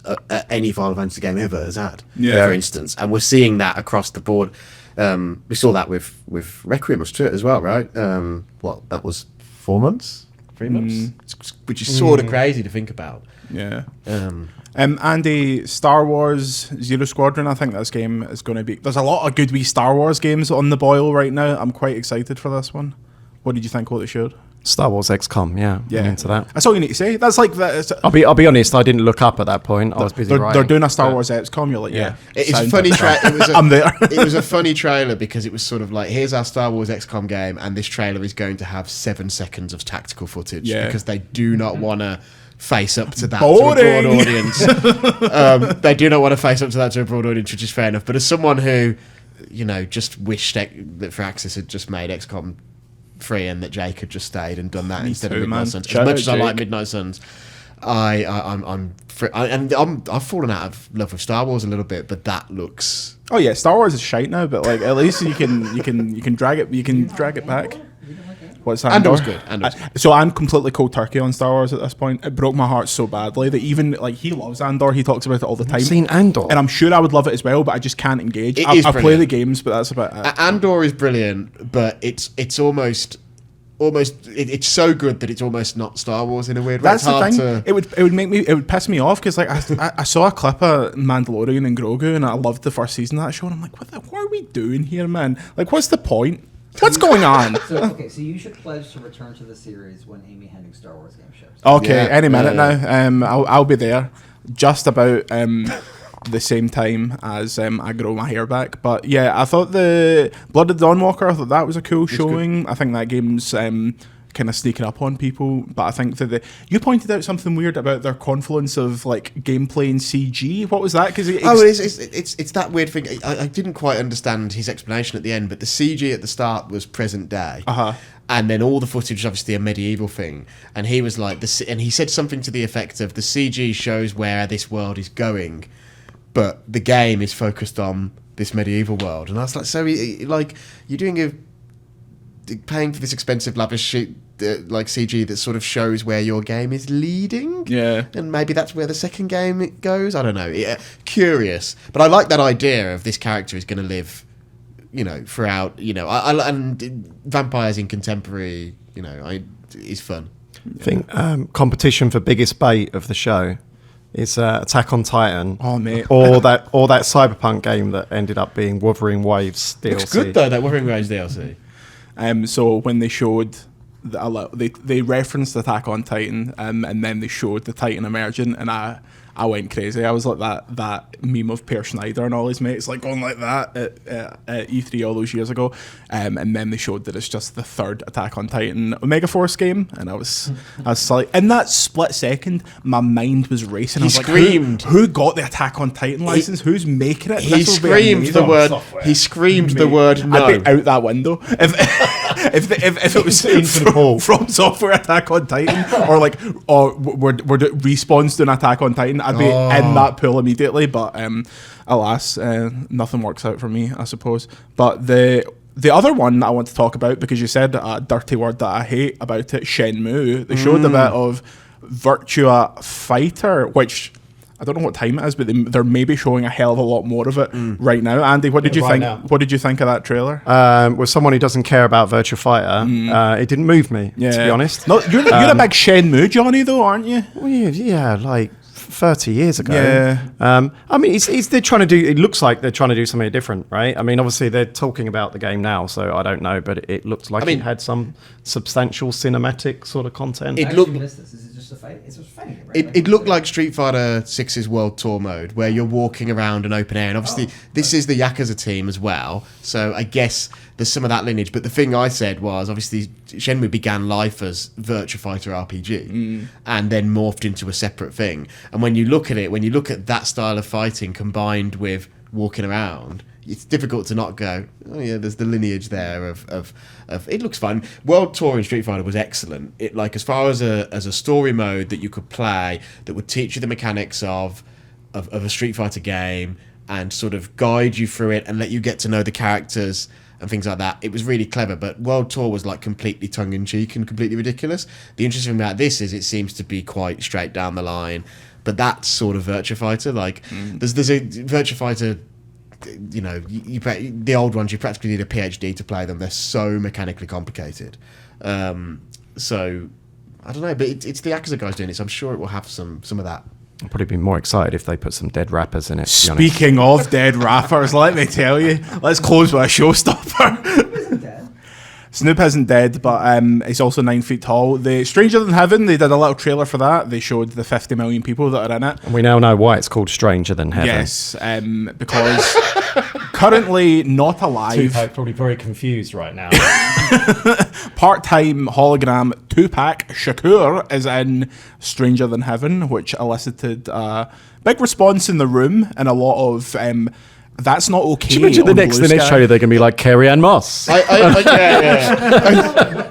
S6: any Final Fantasy game ever has had,
S1: Yeah.
S6: for instance. And we're seeing that across the board. We saw that with Requiem was true as well, right? That was 4 months? 3 months?
S3: Which is sort of crazy to think about.
S1: Yeah. Andy, Star Wars Zero Squadron, I think this game is going to be... There's a lot of good wee Star Wars games on the boil right now. I'm quite excited for this one. What did you think what they showed?
S2: Star Wars XCOM, yeah.
S1: Yeah.
S2: I'm into that.
S1: That's all you need to say. That's like...
S2: I'll be honest, I didn't look up at that point. I was busy writing.
S1: They're doing a Star Wars XCOM. You're like, yeah.
S3: It's a funny
S1: I'm there.
S3: It was a funny trailer because it was sort of like, here's our Star Wars XCOM game, and this trailer is going to have 7 seconds of tactical footage because they do not want to face up to that to a broad audience. They do not want to face up to that to a broad audience, which is fair enough. But as someone who, just wished that Firaxis had just made XCOM 3 and that Jake had just stayed and done that instead of Midnight Suns. As much as I like Midnight Suns, I've fallen out of love with Star Wars a little bit, but that looks.
S1: Oh yeah, Star Wars is shite now, but like at least you can drag it back. What's that?
S3: Andor's good. Andor's good.
S1: So I'm completely cold turkey on Star Wars at this point. It broke my heart so badly that even like he loves Andor, he talks about it all the time.
S2: I've seen Andor,
S1: and I'm sure I would love it as well, but I just can't engage. I play the games, but that's about it.
S3: Andor is brilliant, but it's almost it's so good that it's almost not Star Wars in a weird way.
S1: That's the thing. It would piss me off because like I saw a clip of Mandalorian and Grogu and I loved the first season of that show and I'm like, what are we doing here, man? Like, what's the point? What's going on?
S5: So you should pledge to return to the series when Amy Hennig's Star Wars game ships.
S1: Okay, any minute now. I'll be there just about the same time as I grow my hair back. But yeah, I thought the Blood of the Dawnwalker, I thought that was a cool showing. Good. I think that game's kind of sneaking up on people, but I think that you pointed out something weird about their confluence of like gameplay and CG. What was that? Because
S3: it's that weird thing. I didn't quite understand his explanation at the end, but the CG at the start was present day. And then all the footage is obviously a medieval thing. And he was like, and he said something to the effect of the CG shows where this world is going, but the game is focused on this medieval world. And I was like, so like you're doing paying for this expensive lavish like CG that sort of shows where your game is leading. Yeah. And maybe that's where the second game goes. I don't know. Curious. But I like that idea of this character is going to live, throughout, and vampires in contemporary, is fun.
S2: I think competition for biggest bait of the show is Attack on Titan.
S1: Oh mate,
S2: or that Cyberpunk game that ended up being Wuthering Waves DLC.
S3: Looks good though, that Wuthering Waves DLC.
S1: So when they showed they referenced Attack on Titan, and then they showed the Titan emerging, and I went crazy. I was like that meme of Per Schneider and all his mates like going like that at E3 all those years ago, and then they showed that it's just the third Attack on Titan Omega Force game, and I was like, in that split second, my mind was racing. I was
S3: screamed,
S1: like, who got the Attack on Titan license? Who's making it?
S3: He screamed the word. He screamed the word. No.
S1: I'd be out that window if it was from Software Attack on Titan or we're Respawn's doing Attack on Titan. I'd be in that pool immediately, but alas, nothing works out for me, I suppose. But the other one that I want to talk about, because you said a dirty word that I hate about it, Shenmue, they showed a bit of Virtua Fighter, which I don't know what time it is, but they're maybe showing a hell of a lot more of it right now. Andy, what did you think? What did you think of that trailer?
S2: With someone who doesn't care about Virtua Fighter, it didn't move me, to be honest.
S1: No, you're a big Shenmue Johnny, though, aren't you?
S2: Well, yeah, like 30 years ago.
S1: Yeah.
S2: I mean, they're trying to do. It looks like they're trying to do something different, right? I mean, obviously they're talking about the game now, so I don't know, but it looked like it had some substantial cinematic sort of content.
S5: It looked. Is it just a fight? It's just fighting, right?
S3: It looked like Street Fighter 6's World Tour mode, where you're walking around an open air, and obviously this is the Yakuza team as well, so I guess there's some of that lineage. But the thing I said was, obviously Shenmue began life as Virtua Fighter RPG and then morphed into a separate thing. And when you look at that style of fighting combined with walking around, it's difficult to not go, oh yeah, there's the lineage there of it looks fun. World Tour in Street Fighter was excellent. It, like, as far as a story mode that you could play that would teach you the mechanics of a Street Fighter game and sort of guide you through it and let you get to know the characters and things like that. It was really clever, but World Tour was like completely tongue-in-cheek and completely ridiculous. The interesting thing about this is it seems to be quite straight down the line, but that's sort of Virtua Fighter. Like, there's a Virtua Fighter. You know, the old ones, you practically need a PhD to play them. They're so mechanically complicated. So I don't know, but it's the Yakuza guys doing it, so I'm sure it will have some of that.
S2: I'd probably be more excited if they put some dead rappers in it.
S1: Speaking of dead rappers, let me tell you, let's close with a showstopper. Snoop isn't dead, but he's also 9 feet tall. The Stranger Than Heaven, they did a little trailer for that. They showed the 50 million people that are in it.
S2: And we now know why it's called Stranger Than Heaven.
S1: Yes, because currently not alive.
S4: Tupac probably very confused right now.
S1: Part-time hologram Tupac Shakur is in Stranger Than Heaven, which elicited a big response in the room and a lot of... that's not okay.
S2: Did you mention the next trailer they're going to be like Carrie-Anne Moss?
S3: Yeah.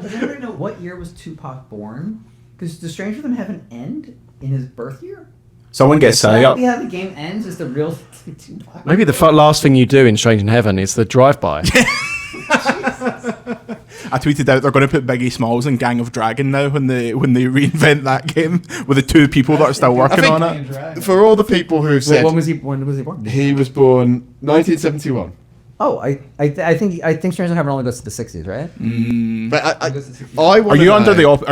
S5: Does anybody know what year was Tupac born? Because does Stranger Than Heaven end in his birth year?
S1: Someone gets saying up.
S5: Yeah, the game ends as the real Tupac.
S2: Maybe the last thing you do in Stranger Than Heaven is the drive-by.
S1: I tweeted out they're going to put Biggie Smalls in Gang of Dragon now when they reinvent that game with the 2 people that are still working on it.
S3: For all the people who've said
S5: When was he born?
S3: he was born 1971.
S5: Oh, I think Stranger Than Heaven only goes to the 60s, right?
S3: But
S1: Are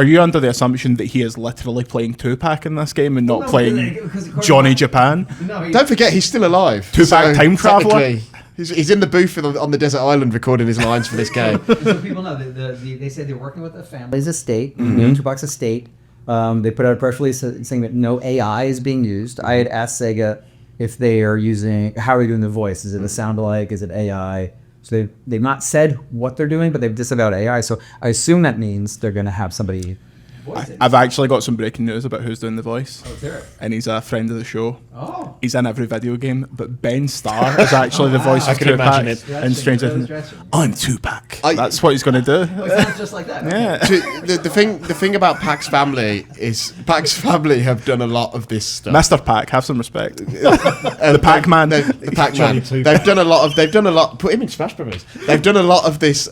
S1: you under the assumption that he is literally playing Tupac in this game and not playing Johnny Japan?
S5: No,
S3: Don't forget, he's still alive.
S1: Tupac time traveler?
S3: technically, He's in the booth on the desert island recording his lines for this game.
S5: So people know they said they're working with the family's estate, Tupac's estate. They put out a press release saying that no AI is being used. I had asked Sega if they are using, how are they doing the voice? Is it a sound alike? Is it AI? So they've not said what they're doing, but they've disavowed AI. So I assume that means they're going to have somebody voice it.
S1: I've actually got some breaking news about who's doing the voice.
S5: Oh, there.
S1: And he's a friend of the show.
S5: Oh.
S1: He's in every video game, but Ben Starr is actually the voice of
S4: can
S1: Tupac
S4: imagine it.
S1: in Stranger Things. I'm Tupac. That's what he's going to do.
S5: Oh, it sounds just like that.
S1: Yeah.
S3: The thing about Pac's family is Pac's family have done a lot of this stuff.
S1: Mr. Pac, have some respect. The Pac-Man.
S3: The Pac-Man. They've done a lot. Put him in Smash Brothers. They've done a lot of this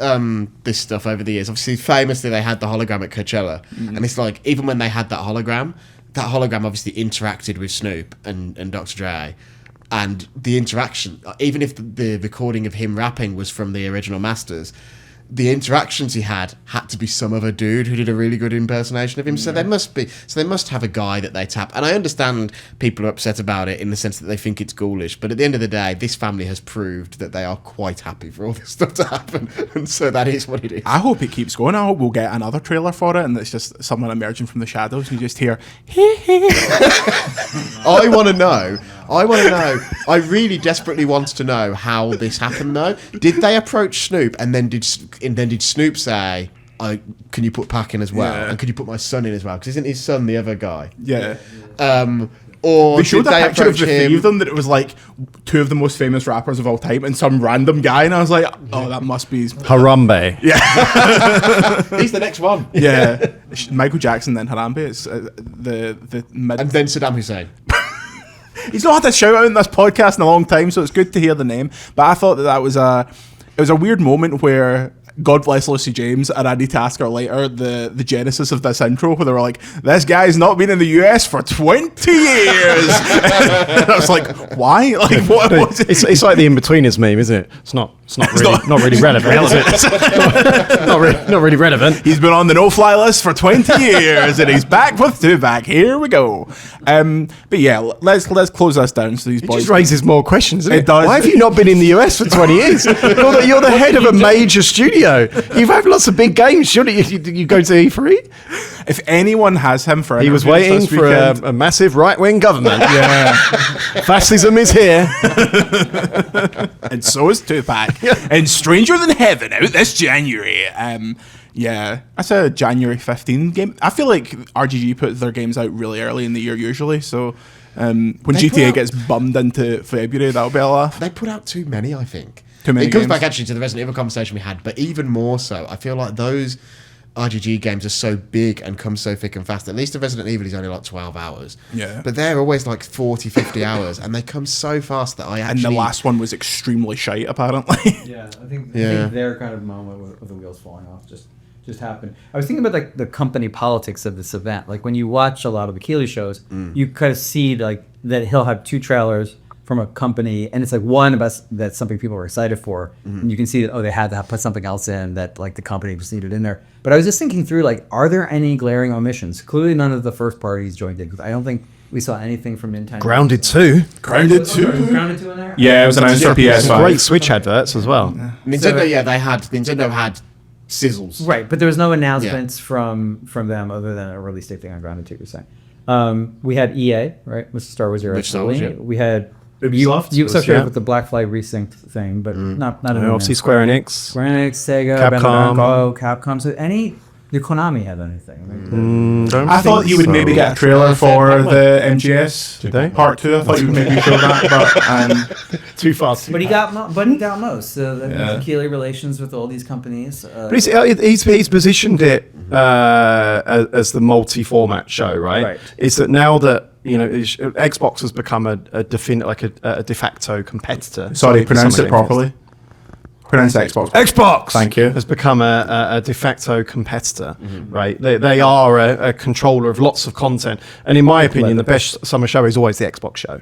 S3: this stuff over the years. Obviously, famously, they had the hologram at Coachella, and it's like even when they had that hologram obviously interacted with Snoop and Dr. Dre, and the interaction, even if the recording of him rapping was from the original masters, the interactions he had to be some other dude who did a really good impersonation of him. So they must have a guy that they tap. And I understand people are upset about it in the sense that they think it's ghoulish, but at the end of the day, this family has proved that they are quite happy for all this stuff to happen, and so that is what it is.
S1: I hope it keeps going. I hope we'll get another trailer for it, and it's just someone emerging from the shadows, and you just hear,
S3: I want to know. I really desperately want to know how this happened, though. Did they approach Snoop, and then did Snoop say, "Can you put Pac in as well, and could you put my son in as well? Because isn't his son the other guy?"
S1: yeah.
S3: Or
S1: They showed
S3: did
S1: a
S3: they
S1: picture of
S3: approach
S1: the three
S3: him?
S1: of them that it was like 2 of the most famous rappers of all time and some random guy, and I was like, oh, that must be
S2: Harambe.
S3: He's the next one.
S1: yeah. Michael Jackson, then Harambe. It's the mid.
S3: And then Saddam Hussein.
S1: He's not had a shout out in this podcast in a long time, so it's good to hear the name. But I thought that was a weird moment where, God bless Lucy James, and I need to ask her later the genesis of this intro, where they were like, this guy's not been in the US for 20 years. And I was like, why? Like, what was it?
S2: It's like the In-Betweeners meme, isn't it? It's not really relevant, is it? not really relevant.
S1: He's been on the no-fly list for 20 years, and he's back with Tupac. Here we go. But yeah, let's close this down so these
S2: It
S1: boys...
S2: just raises more questions, doesn't it?
S1: It does.
S2: Why have you not been in the US for 20 years? You're the head of a major studio. You've had lots of big games. Surely you go to E3?
S1: If anyone has him for
S2: He was
S1: interviews
S2: waiting
S1: this
S2: for
S1: weekend-
S2: a massive right-wing government.
S1: Yeah.
S2: Fascism is here.
S1: And so is Tupac. And Stranger Than Heaven out this January. Yeah, that's a January 15 game. I feel like RGG put their games out really early in the year usually, so when GTA gets bummed into February, that'll be a laugh.
S3: They put out too many, I think.
S1: Too many
S3: It goes
S1: games.
S3: back actually to the Resident Evil conversation we had, but even more so, I feel like those RGG games are so big and come so thick and fast. At least the Resident Evil is only like 12 hours.
S1: Yeah.
S3: But they're always like 40, 50 hours, and they come so fast that I
S1: And
S3: actually...
S1: the last one was extremely shite, apparently.
S5: Yeah, I think
S3: Yeah.
S5: their kind of moment with the wheels falling off. Just just happened. I was thinking about like the company politics of this event. Like when you watch a lot of the Keeley shows, you kind of see like that he'll have 2 trailers from a company, and it's like one about that's something people are excited for, and you can see that they had to put something else in that like the company just needed in there. But I was just thinking through like, are there any glaring omissions? Clearly, none of the first parties joined in because I don't think we saw anything from Nintendo.
S2: Grounded 2.
S1: Grounded
S5: Was there
S1: 2.
S5: Grounded 2 in there?
S1: Yeah, it was announced for
S2: Some
S1: PS5.
S2: great Switch adverts as well.
S3: Nintendo, Nintendo had sizzles.
S5: Right, but there was no announcements from them other than a release date thing on Grounded 2. You're saying. We had EA, right, with Star Wars Era.
S3: With Star Wars, yeah.
S5: We had
S2: Ubisoft was,
S5: Ubisoft
S2: yeah.
S5: with the Black Flag Resync thing, but not
S2: And
S5: an
S2: obviously Square Enix.
S5: Square Enix, Sega,
S2: Capcom.
S5: Bandai Namco, Capcom. So did Konami have anything?
S2: Don't
S1: I thought
S2: think
S1: you would
S2: so.
S1: maybe get a trailer for the MGS
S2: Did they?
S1: Part 2. I thought you would maybe show that, but
S2: too fast.
S5: But he got most. So the Keeley relations with all these companies.
S2: But he's positioned it as the multi-format show, right?
S5: Right.
S2: Is that now that Xbox has become a de facto competitor.
S1: sorry, pronounce
S2: Some
S1: it
S2: of the games.
S1: properly. Pronounce Xbox.
S2: Xbox.
S1: Thank you.
S2: Has become a de facto competitor, right? They are a controller of lots of content, and in my opinion, the best summer show is always the Xbox show,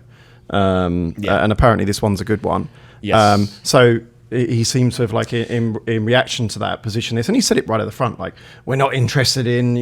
S2: and apparently this one's a good one.
S3: Yes.
S2: So he seems to have, like, in reaction to that, position this, and he said it right at the front, like, we're not interested in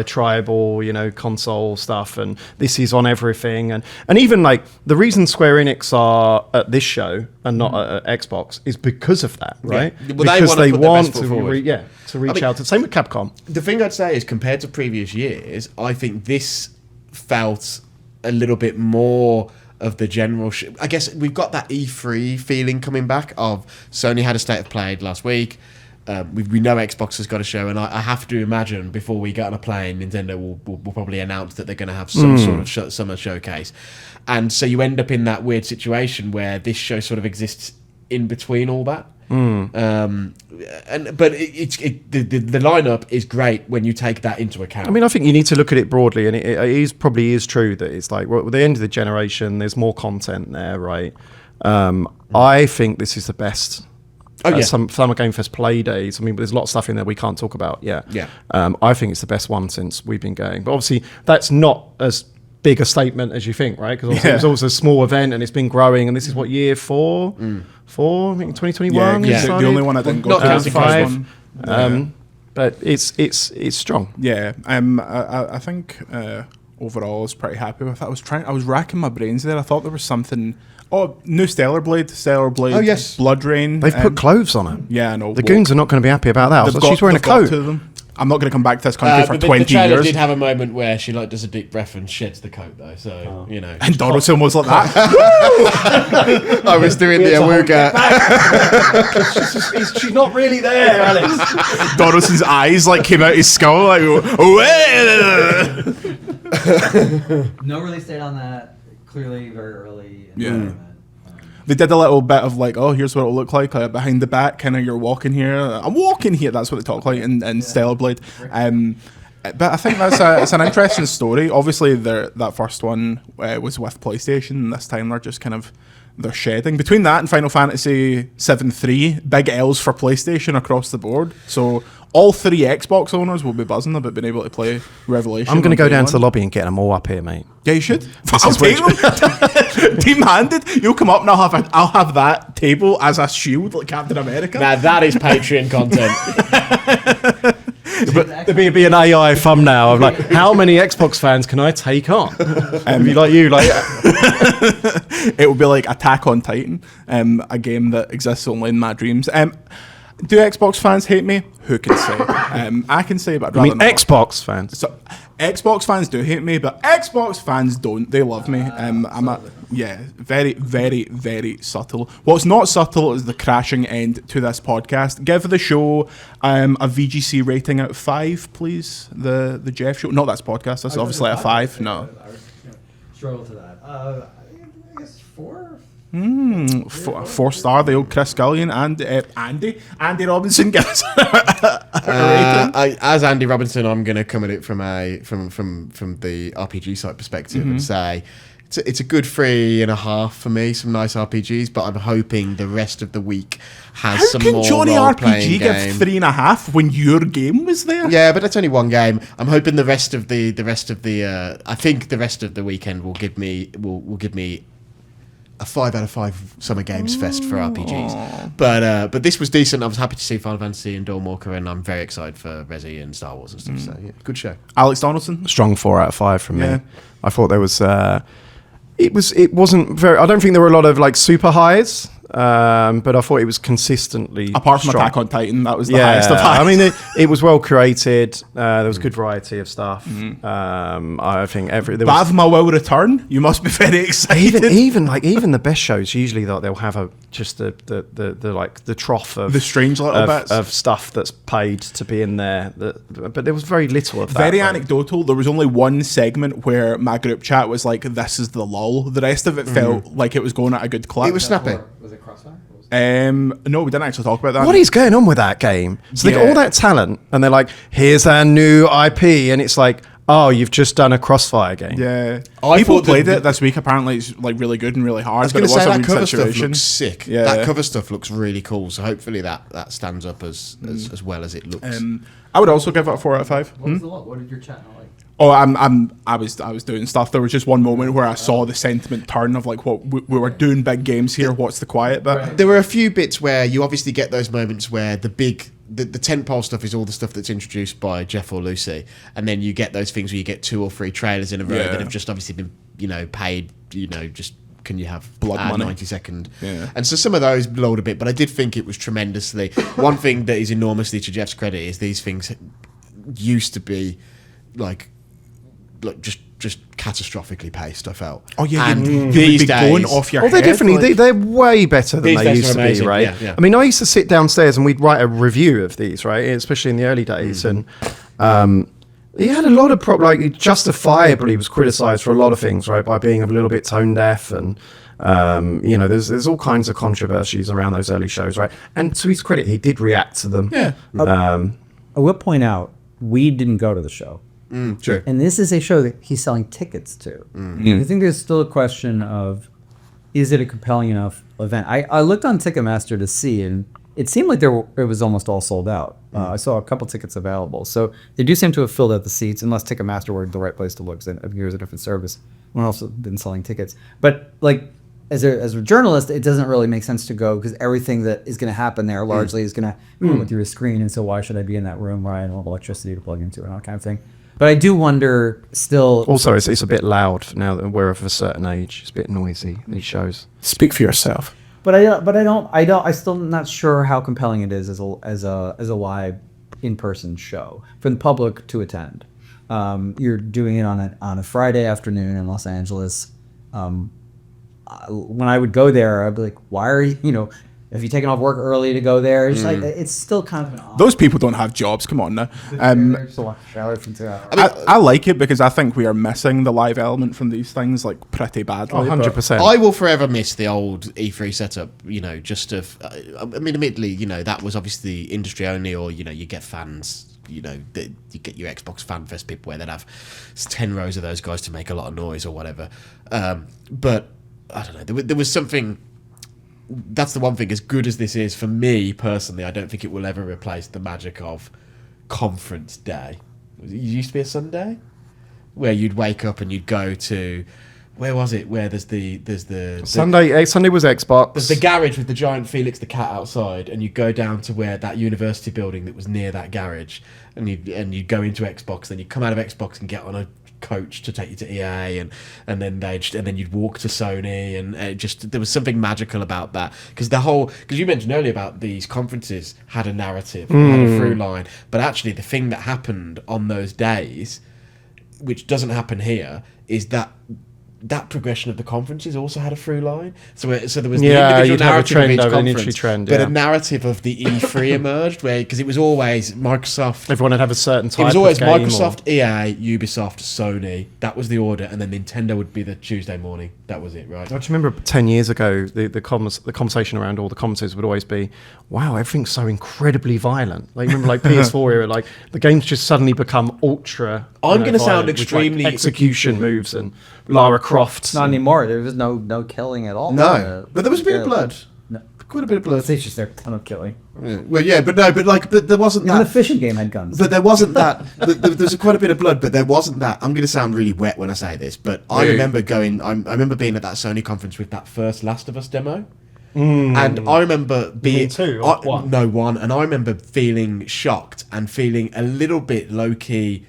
S2: tribal console stuff, and this is on everything, and even like the reason Square Enix are at this show and not at Xbox is because of that, right?
S3: Yeah. Well, they
S2: because
S3: wanna
S2: they
S3: put their
S2: want
S3: best foot
S2: to
S3: forward.
S2: to reach out to. Same with Capcom.
S3: The thing I'd say is, compared to previous years, I think this felt a little bit more of the general I guess we've got that E3 feeling coming back of Sony had a state of play last week. We know Xbox has got a show, and I have to imagine before we get on a plane, Nintendo will probably announce that they're going to have some sort of summer showcase. And so you end up in that weird situation where this show sort of exists in between all that. But the lineup is great when you take that into account.
S2: I mean, I think you need to look at it broadly, and it probably is true that it's like, well, at the end of the generation, there's more content there, right? I think this is the best. Some Summer Game Fest play days. I mean, there's a lot of stuff in there we can't talk about. Yeah. I think it's the best one since we've been going. But obviously, that's not as big a statement as you think, right? Because it was always a small event, and it's been growing. And this is what, year 4? 4, I think 2021.
S1: Yeah, the only one I didn't go
S3: Not
S1: to.
S3: counting
S1: Five.
S2: One. But it's strong.
S1: Yeah, I think overall I was pretty happy with it. I was racking my brains there. I thought there was something. Oh, new Stellar Blade.
S3: Oh, yes.
S1: Blood Rain.
S2: They've put clothes on it.
S1: Yeah, I know.
S2: The goons are not going to be happy about that.
S1: They've
S2: She's wearing a
S1: they've got
S2: coat.
S1: two of them. I'm not going to come back to this country for
S3: the
S1: 20
S3: trailer
S1: years.
S3: did have a moment where she does a deep breath and sheds the coat, though. So
S1: And Donaldson was like that.
S3: I was doing the awooga.
S2: She's not really there, Alex.
S1: Donaldson's eyes like came out his skull. Like,
S5: No release date on that. Clearly, very early.
S1: Yeah. They did a little bit of like, oh, here's what it'll look like behind the back. Kind of, you're walking here. I'm walking here. That's what they talk like in Stellar Blade. But I think it's an interesting story. Obviously, that first one was with PlayStation. This time they're shedding. Between that and Final Fantasy 7-3, big L's for PlayStation across the board. So all 3 Xbox owners will be buzzing about being able to play Revelation.
S2: I'm going to go down to the
S1: the
S2: lobby and get them all up here, mate.
S1: Yeah, you should. I'll take them. Team-handed. You'll come up and I'll have that table as a shield like Captain America.
S3: Now that is Patreon content.
S2: But there'd be an AI thumbnail of like, how many Xbox fans can I take on? It'd be like you, like.
S1: It would be like Attack on Titan, a game that exists only in my dreams. Do Xbox fans hate me? Who can say? I can say, but I'd
S2: I mean,
S1: rather not.
S2: Xbox fans.
S1: So, Xbox fans do hate me, but Xbox fans don't. They love me. Very, very, very subtle. What's not subtle is the crashing end to this podcast. Give the show a VGC rating out of 5, please. The Jeff show. No, that's podcast. That's obviously a 5. No.
S5: Struggle to that. I guess 4.
S1: 4-star. The old Chris Scullion and Andy Robinson gives
S3: As Andy Robinson, I'm going to come at it from the RPG site perspective and say it's a good 3.5 for me. Some nice RPGs, but I'm hoping the rest of the week has
S1: How
S3: some
S1: can
S3: more
S1: Johnny
S3: role-playing
S1: RPG
S3: game.
S1: give 3.5 when your game was there?
S3: Yeah, but that's only one game. I'm hoping the rest of the I think the rest of the weekend will give me a 5 out of 5 Summer Games Fest for RPGs. But this was decent. I was happy to see Final Fantasy and Dawnwalker, and I'm very excited for Resi and Star Wars and stuff. So yeah, good show.
S1: Alex Donaldson?
S2: Strong 4 out of 5 from
S1: Yeah.
S2: me. I thought there was. It wasn't very. I don't think there were a lot of like super highs, but I thought it was consistently.
S1: Apart from
S2: strong.
S1: Attack on Titan, that was the highest of highs.
S2: I mean, it was well created. There was good variety of stuff. I think there was
S1: Bavma will return. You must be very excited.
S2: even the best shows usually they'll have the trough of
S1: The strange little bits.
S2: of stuff that's paid to be in there. But there was very little of that.
S1: Very
S2: like-
S1: anecdotal. There was only one segment where my group chat was like, "This is the lull." The rest of it felt like it was going at a good clip.
S3: It was snappy.
S5: Was it Crossfire?
S1: No, we didn't actually talk about that.
S2: What is going on with that game? So they got
S1: Yeah.
S2: all that talent, and they're like, "Here's our new IP," and it's like, "Oh, you've just done a Crossfire game."
S1: Yeah,
S3: I
S1: people
S3: thought that
S1: played
S3: the-
S1: it this week. Apparently, it's like really good and really hard.
S3: I was
S1: but
S3: going
S1: it
S3: to
S1: was
S3: say
S1: a
S3: that
S1: weird
S3: cover stuff
S1: situation.
S3: looks sick.
S1: Yeah.
S3: That cover stuff looks really cool. So hopefully that stands up as well as it looks.
S1: I would also give it a 4 out of 5.
S5: What was the what did your chat not like?
S1: Oh, I was doing stuff. There was just one moment where I saw the sentiment turn of like, what we were doing big games here. What's the quiet bit?
S3: There were a few bits where you obviously get those moments where the tentpole stuff is all the stuff that's introduced by Jeff or Lucy, and then you get those things where you get 2 or 3 trailers in a row
S1: Yeah.
S3: that have just obviously been paid. Just can you have
S1: Blood money.
S3: 90-second?
S1: Yeah.
S3: And so some of those blowed a bit, but I did think it was tremendously. One thing that is enormously to Jeff's credit is these things used to be like just catastrophically paced. I felt.
S1: Oh yeah,
S3: and
S1: you'd
S3: these
S1: be going
S3: days,
S1: off your
S2: Well, they're
S1: head.
S2: definitely
S1: like-
S2: they're way better than
S3: These
S2: they
S3: days
S2: used
S3: are
S2: to be,
S3: amazing,
S2: right?
S3: yeah.
S2: I mean, I used to sit downstairs and we'd write a review of these, right? Especially in the early days, and he had a lot of like justifiably was criticised for a lot of things, right, by being a little bit tone deaf, and there's all kinds of controversies around those early shows, right? And to his credit, he did react to them.
S1: Yeah.
S5: I will point out we didn't go to the show.
S3: True.
S5: And this is a show that he's selling tickets to. I think there's still a question of, is it a compelling enough event? I looked on Ticketmaster to see, and it seemed like it was almost all sold out. I saw a couple tickets available. So they do seem to have filled out the seats, unless Ticketmaster were the right place to look, because here's a different service. We've also been selling tickets. But like, as a journalist, it doesn't really make sense to go, because everything that is going to happen there largely is going to go through a screen. And so why should I be in that room where I don't have electricity to plug into and all that kind of thing? But I do wonder still.
S2: Also, it's a bit loud now that we're of a certain age. It's a bit noisy, these shows.
S1: Speak for yourself.
S5: But I still not sure how compelling it is as a live in-person show for the public to attend. You're doing it on a Friday afternoon in Los Angeles. When I would go there, I'd be like, why are you, if you're taking off work early to go there, it's like, it's still kind of an odd.
S1: Those people don't have jobs. Come on now. I like it because I think we are missing the live element from these things like pretty badly.
S2: 100%.
S3: I will forever miss the old E3 setup, admittedly, that was obviously industry only, or, you get fans, you get your Xbox Fan Fest people where they'd have 10 rows of those guys to make a lot of noise or whatever. But, I don't know, there was something. That's the one thing, as good as this is, for me personally, I don't think it will ever replace the magic of conference day. It used to be a Sunday where you'd wake up and you'd go to, where was it? Where there's the
S2: Sunday was Xbox.
S3: there's the garage with the giant Felix the cat outside, and you go down to where that university building that was near that garage, and you go into Xbox, then you come out of Xbox and get on a coach to take you to EA, and then you'd walk to Sony, and there was something magical about that, because you mentioned earlier about these conferences had a narrative, had a through line, but actually the thing that happened on those days, which doesn't happen here, is that progression of the conferences also had a through line. So there was the individual
S2: you'd have a
S3: narrative
S2: trend
S3: of each
S2: over an
S3: conference,
S2: industry trend,
S3: but
S2: yeah.
S3: a narrative of the E3 emerged, because it was always Microsoft.
S2: Everyone would have a certain type
S3: It was always
S2: of game
S3: Microsoft, EA, Ubisoft, Sony. That was the order, and then Nintendo would be the Tuesday morning. That was it, right?
S2: I just remember 10 years ago, the conversation around all the conferences would always be, wow, everything's so incredibly violent. Like, remember, like PS4 era, like the games just suddenly become ultra.
S3: I'm gonna sound
S2: violent with, like,
S3: extremely-
S2: execution moves and Lara Croft.
S5: Not anymore. There was no killing at all.
S3: No, but there was a bit of
S5: yeah,
S3: blood.
S5: No.
S3: Quite a bit of blood.
S5: It's just there's a ton of killing.
S3: Yeah. Well, yeah, but there wasn't
S5: Even the
S3: that.
S5: fishing game had guns.
S3: But there wasn't that. There's quite a bit of blood, but there wasn't that. I'm going to sound really wet when I say this, but I remember going. I remember being at that Sony conference with that first Last of Us demo. And I remember being
S4: two or one?
S3: No, one. And I remember feeling shocked and feeling a little bit low key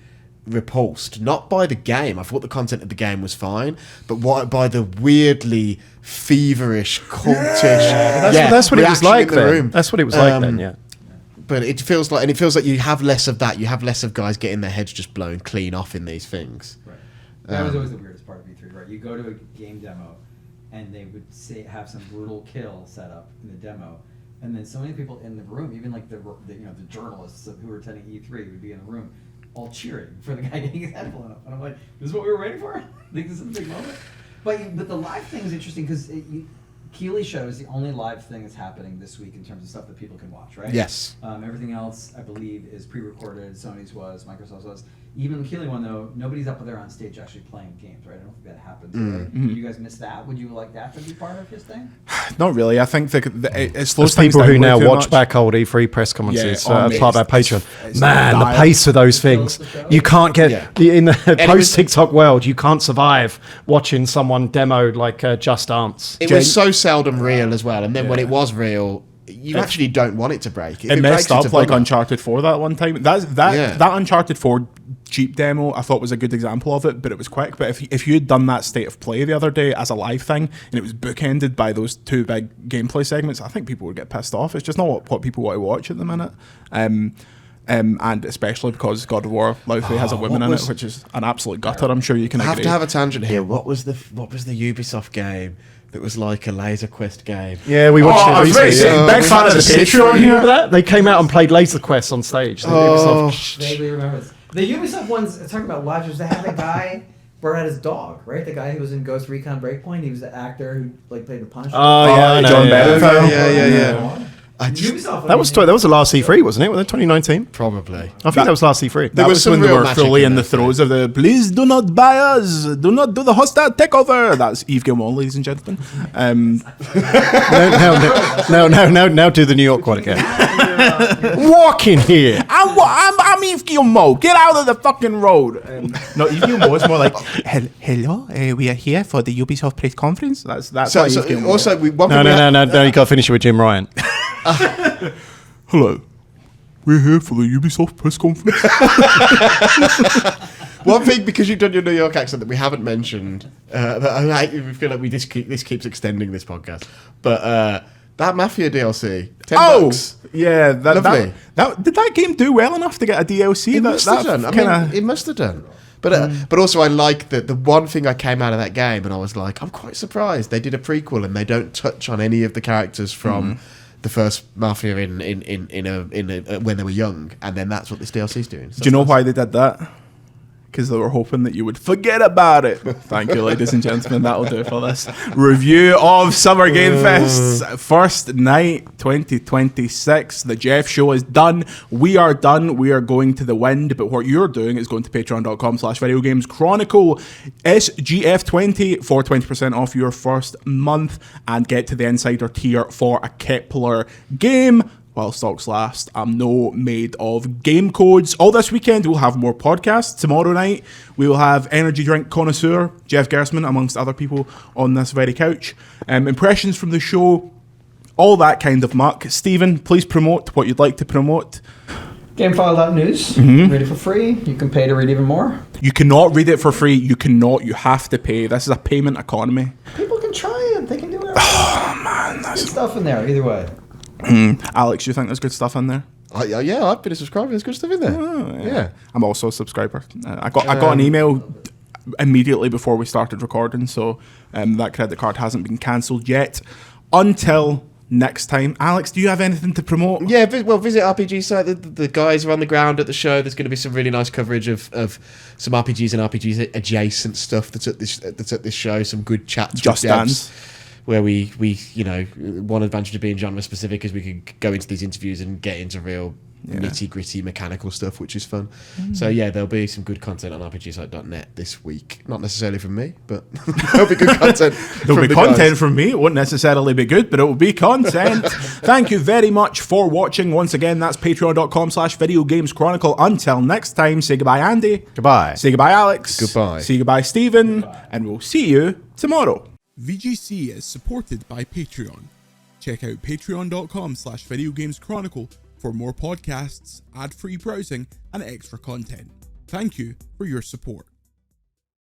S3: repulsed, not by the game. I thought the content of the game was fine, but by the weirdly feverish, cultish.
S2: That's what it was
S3: reaction
S2: like
S3: in the
S2: then.
S3: room.
S2: That's what it was like then. Yeah.
S3: But it feels like you have less of that. You have less of guys getting their heads just blown clean off in these things.
S7: Right. That was always the weirdest part of E3, right? You go to a game demo, and they would have some brutal kill set up in the demo, and then so many people in the room, even like the journalists who were attending E3 would be in the room, all cheering for the guy getting his head blown up. And I'm like, this is what we were waiting for? I think this is a big moment. But the live thing is interesting because Keighley show is the only live thing that's happening this week in terms of stuff that people can watch, right?
S3: Yes.
S7: Everything else, I believe, is pre-recorded. Sony's was, Microsoft's was. Even the Keighley one, though, nobody's up there on stage actually playing games, right? I don't think that happens. Right?
S1: Mm-hmm.
S7: You guys miss that? Would you like that to be part of his thing?
S1: Not really. I think it slows
S2: There's
S1: things
S2: people
S1: down
S2: who
S1: way
S2: now
S1: too
S2: watch
S1: much.
S2: back old E3 press conferences
S1: Yeah,
S2: as part of our Patreon.
S1: it's
S2: Man, the
S1: dire.
S2: pace of those things. You can't get in the post TikTok world. You can't survive watching someone demoed like Just Dance.
S3: It was so seldom real as well, and then when it was real, you actually don't want it to break. If
S1: It messed
S3: breaks, it's
S1: up
S3: a
S1: like
S3: bummer.
S1: Uncharted 4 that one time. That Uncharted 4 cheap demo I thought was a good example of it, but it was quick. But if you had done that state of play the other day as a live thing and it was bookended by those two big gameplay segments, I think people would get pissed off. It's just not what people want to watch at the minute. And especially because God of War Loudly has a woman in it, which is an absolute gutter. I'm sure you can
S3: I have
S1: agree.
S3: to have a tangent here. What was the Ubisoft game that was like a Laser Quest game?
S2: Yeah, we watched it recently.
S1: Big fan of the Patreon here.
S2: Remember that? They came out and played Laser Quest on stage.
S7: Vaguely remember this. The Ubisoft ones, talking about live shows, they had the guy brought out his dog, right? The guy who was in Ghost Recon Breakpoint. He was the actor who played the Punisher.
S2: Oh, yeah, I know,
S1: John
S2: yeah.
S1: Badenfeld.
S3: Yeah.
S7: Ubisoft.
S2: That was the last E3, wasn't it? Was it 2019?
S3: Probably.
S2: I think that was last E3.
S1: That
S3: was
S1: was
S3: some
S1: when they
S3: real
S1: were
S3: magic
S1: fully
S3: in
S1: in the
S3: that
S1: throes of the "Please do not buy us, do not do the hostile takeover." That's Yves Guillemot, ladies and gentlemen.
S2: Now do the New York one again. Walk in here.
S1: I'm Yves Guillemot. Get out of the fucking road. No, Yves Guillemot is more like, hello, we are here for the Ubisoft press conference. That's
S3: So,
S1: what Yves Guillemot is.
S3: also,
S2: No, you got to finish it with Jim Ryan.
S1: Hello, we're here for the Ubisoft press conference.
S3: one thing, because you've done your New York accent that we haven't mentioned, that I feel like this keeps extending this podcast, but that Mafia DLC, $10.
S1: Yeah,
S3: Lovely.
S1: Did that game do well enough to get a DLC?
S3: It must have done. It must have done. But also, I like that the one thing I came out of that game and I was like, I'm quite surprised they did a prequel and they don't touch on any of the characters from the first Mafia in when they were young, and then that's what this DLC is doing. So
S1: Do you know why they did that? Because they were hoping that you would forget about it. Thank you, ladies and gentlemen. That'll do it for this review of Summer Game Fest's first night, 2026. The Jeff Show is done. We are done. We are going to the wind. But what you're doing is going to patreon.com/Video Games Chronicle SGF20 for 20% off your first month and get to the Insider tier for a Kepler game. While stocks last, I'm no made of game codes. All this weekend, we'll have more podcasts. Tomorrow night, we will have energy drink connoisseur Jeff Gersman, amongst other people, on this very couch. Impressions from the show, all that kind of muck. Stephen, please promote what you'd like to promote.
S7: Gamefile.news. Read it for free. You can pay to read even more.
S1: You cannot read it for free. You cannot. You have to pay. This is a payment economy.
S7: People can try it. They can do it. Oh, man. There's good stuff in there, either way.
S1: Alex, you think there's good stuff in there?
S3: yeah, I've been a subscriber. There's good stuff in there. Yeah.
S1: I'm also a subscriber. I got an email immediately before we started recording, so that credit card hasn't been cancelled yet. Until next time. Alex, do you have anything to promote?
S3: Yeah, visit RPG site. The guys are on the ground at the show. There's going to be some really nice coverage of some RPGs and RPGs adjacent stuff that's at this show. Some good chats.
S1: Just
S3: with devs,
S1: Dance.
S3: where we one advantage of being genre specific is we can go into these interviews and get into real nitty gritty mechanical stuff, which is fun. So yeah, there'll be some good content on RPGsite.net this week. Not necessarily from me, but there'll be good content.
S1: There'll be
S3: the
S1: content
S3: guys.
S1: from me. It won't necessarily be good, but it will be content. Thank you very much for watching. Once again, that's patreon.com/Video Games Chronicle. Until next time, say goodbye, Andy.
S2: Goodbye.
S1: Say goodbye, Alex.
S3: Goodbye.
S1: Say goodbye, Stephen. And we'll see you tomorrow. VGC is supported by Patreon. Check out patreon.com/Video Games Chronicle for more podcasts, ad-free browsing, and extra content. Thank you for your support.